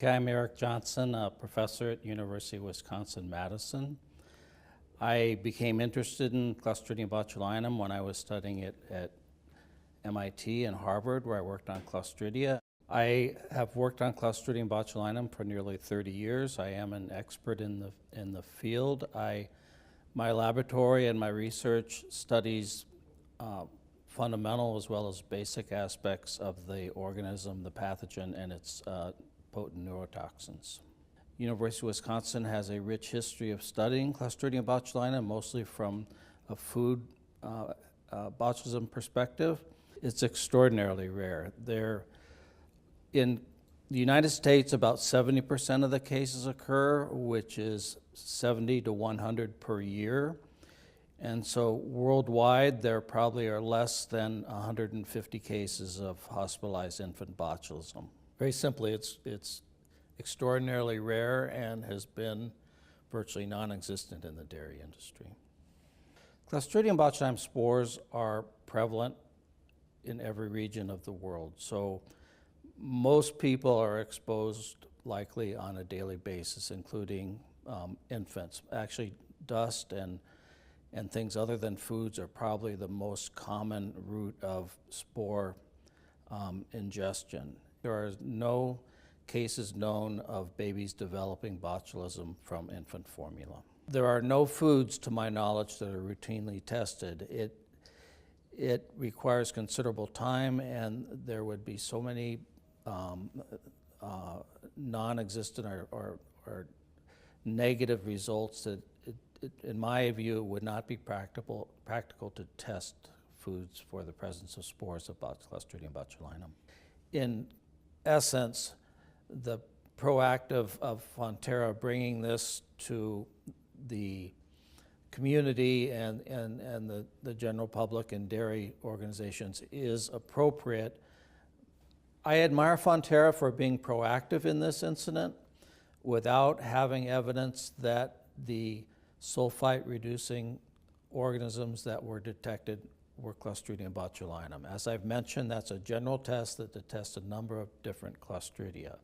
I'm Eric Johnson, a professor at University of Wisconsin-Madison. I became interested in Clostridium botulinum when I was studying it at MIT and Harvard, where I worked on Clostridia. I have worked on Clostridium botulinum for nearly 30 years. I am an expert in the field. My laboratory and my research studies fundamental as well as basic aspects of the organism, the pathogen, and its potent neurotoxins. University of Wisconsin has a rich history of studying Clostridium botulinum, mostly from a food botulism perspective. It's extraordinarily rare. In the United States, about 70% of the cases occur, which is 70 to 100 per year. And so worldwide, there probably are less than 150 cases of hospitalized infant botulism. Very simply, it's extraordinarily rare and has been virtually non-existent in the dairy industry. Clostridium botulinum spores are prevalent in every region of the world. So most people are exposed likely on a daily basis, including infants. Actually, dust and things other than foods are probably the most common route of spore ingestion. There are no cases known of babies developing botulism from infant formula. There are no foods, to my knowledge, that are routinely tested. It requires considerable time, and there would be so many non-existent or negative results that in my view, it would not be practical to test foods for the presence of spores of Clostridium botulinum. In essence, the proactive of Fonterra bringing this to the community and the general public and dairy organizations is appropriate. I admire Fonterra for being proactive in this incident without having evidence that the sulfite-reducing organisms that were detected were Clostridium botulinum. As I've mentioned, that's a general test that detests a number of different Clostridia.